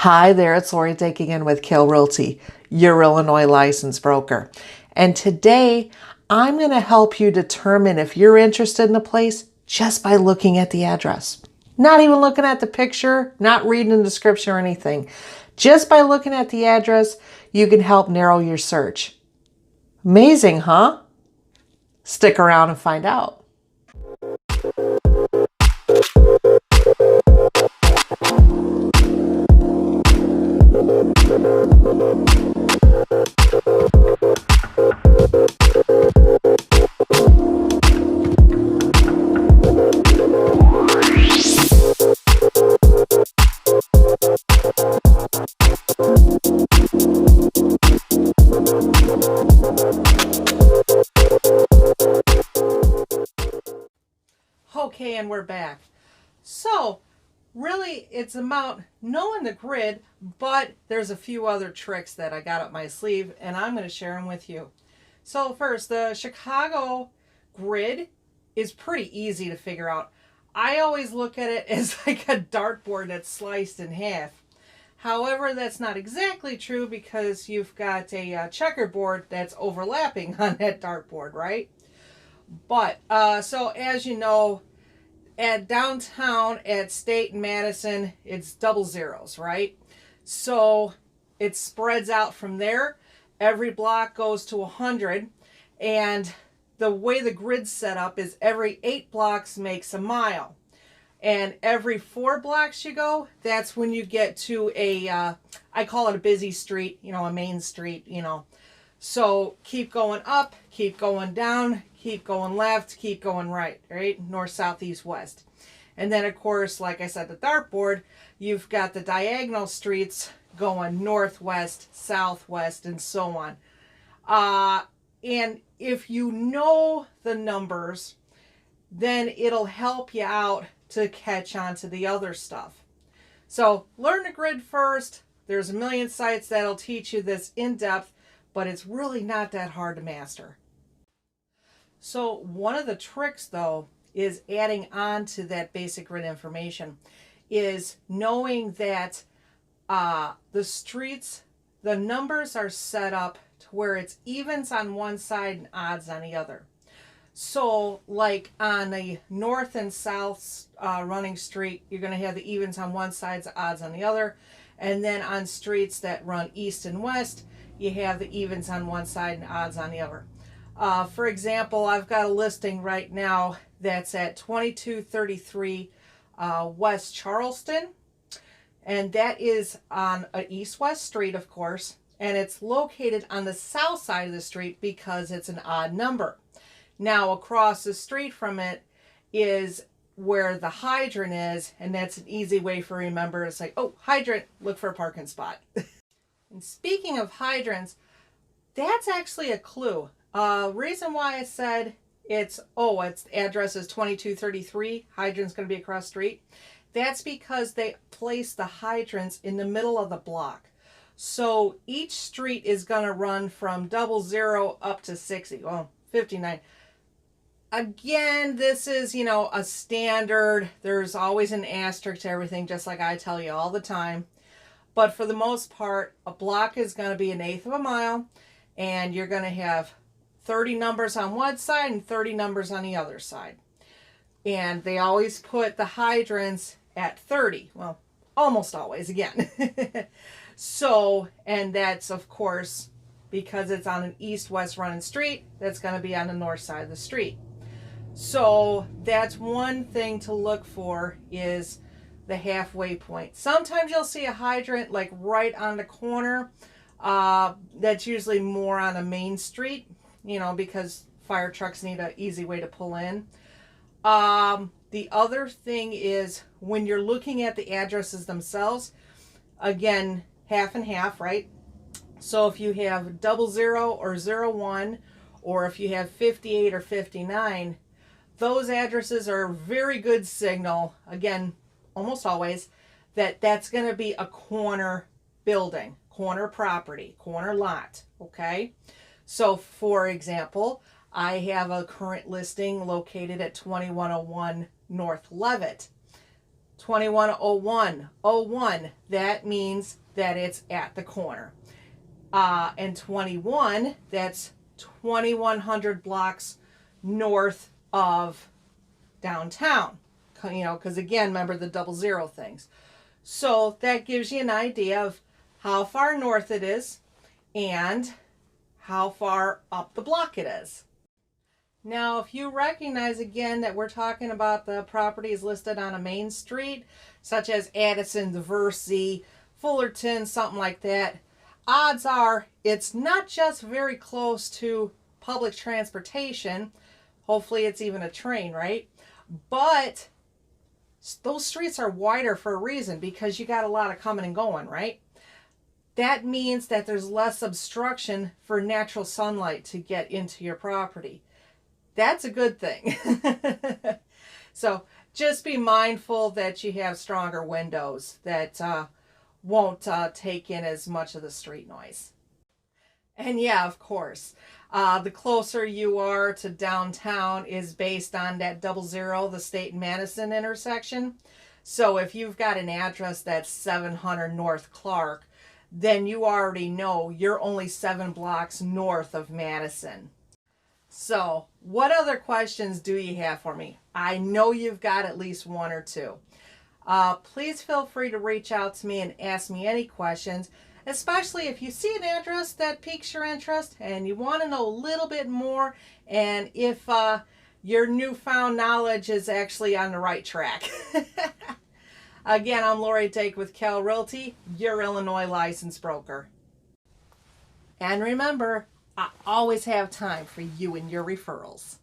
Hi there, it's LDake again with Kale Realty, your Illinois licensed broker. And today I'm going to help you determine if you're interested in a place just by looking at the address. Not even looking at the picture, not reading the description or anything. Just by looking at the address, you can help narrow your search. Amazing, huh? Stick around and find out. Okay, and we're back. So, really, it's about knowing the grid, but there's a few other tricks that I got up my sleeve, and I'm going to share them with you. So first, the Chicago grid is pretty easy to figure out. I always look at it as like a dartboard that's sliced in half. However, that's not exactly true because you've got a checkerboard that's overlapping on that dartboard, right? But, so as you know, at downtown at State and Madison, it's double zeros, right? So it spreads out from there. Every block goes to 100. And the way the grid's set up is every 8 blocks makes a mile. And every 4 blocks you go, that's when you get to a, I call it a busy street, a main street, So keep going up, keep going down, keep going left, keep going right, North, south, east, west. And then, of course, like I said, the dartboard, you've got the diagonal streets going northwest, southwest, and so on. And if you know the numbers, then it'll help you out to catch on to the other stuff. So learn the grid first. There's a million sites that'll teach you this in depth, but it's really not that hard to master. So one of the tricks, though, is adding on to that basic grid information is knowing that the streets, the numbers are set up to where it's evens on one side and odds on the other. So like on the north and south running street, you're going to have the evens on one side, the odds on the other. And then on streets that run east and west, you have the evens on one side and odds on the other. For example, I've got a listing right now that's at 2233 West Charleston. And that is on an east-west street, of course. And it's located on the south side of the street because it's an odd number. Now, across the street from it is where the hydrant is. And that's an easy way for remember. It's like, oh, hydrant, look for a parking spot. And speaking of hydrants, that's actually a clue. Reason why I said its address is 2233, hydrant's going to be across the street. That's because they place the hydrants in the middle of the block. So each street is going to run from 00 up to 60, 59. Again, this is, a standard. There's always an asterisk to everything, just like I tell you all the time. But for the most part, a block is going to be 1/8 of a mile, and you're going to have 30 numbers on one side and 30 numbers on the other side. And they always put the hydrants at 30. Well, almost always, again. So, and that's, of course, because it's on an east-west running street, that's going to be on the north side of the street. So that's one thing to look for is the halfway point. Sometimes you'll see a hydrant like right on the corner. That's usually more on a main street, because fire trucks need an easy way to pull in. The other thing is when you're looking at the addresses themselves, again, half and half, right? So if you have 00 or 01, or if you have 58 or 59, those addresses are a very good signal, again, almost always, that that's going to be a corner building, corner property, corner lot, okay? So for example, I have a current listing located at 2101 North Levitt. 210101, that means that it's at the corner. And 21, that's 2100 blocks north of downtown. Because again, remember the 00 things. So that gives you an idea of how far north it is and how far up the block it is. Now, if you recognize again that we're talking about the properties listed on a main street, such as Addison, Diversey, Fullerton, something like that, odds are it's not just very close to public transportation. Hopefully it's even a train, right? But those streets are wider for a reason, because you got a lot of coming and going, right? That means that there's less obstruction for natural sunlight to get into your property. That's a good thing. So just be mindful that you have stronger windows that won't take in as much of the street noise. And yeah, of course, the closer you are to downtown is based on that 00, the State and Madison intersection. So if you've got an address that's 700 North Clark, then you already know you're only 7 blocks north of Madison. So what other questions do you have for me? I know you've got at least one or two. Please feel free to reach out to me and ask me any questions, especially if you see an address that piques your interest and you want to know a little bit more, and if your newfound knowledge is actually on the right track. Again, I'm LDake with Kale Realty, your Illinois licensed broker. And remember, I always have time for you and your referrals.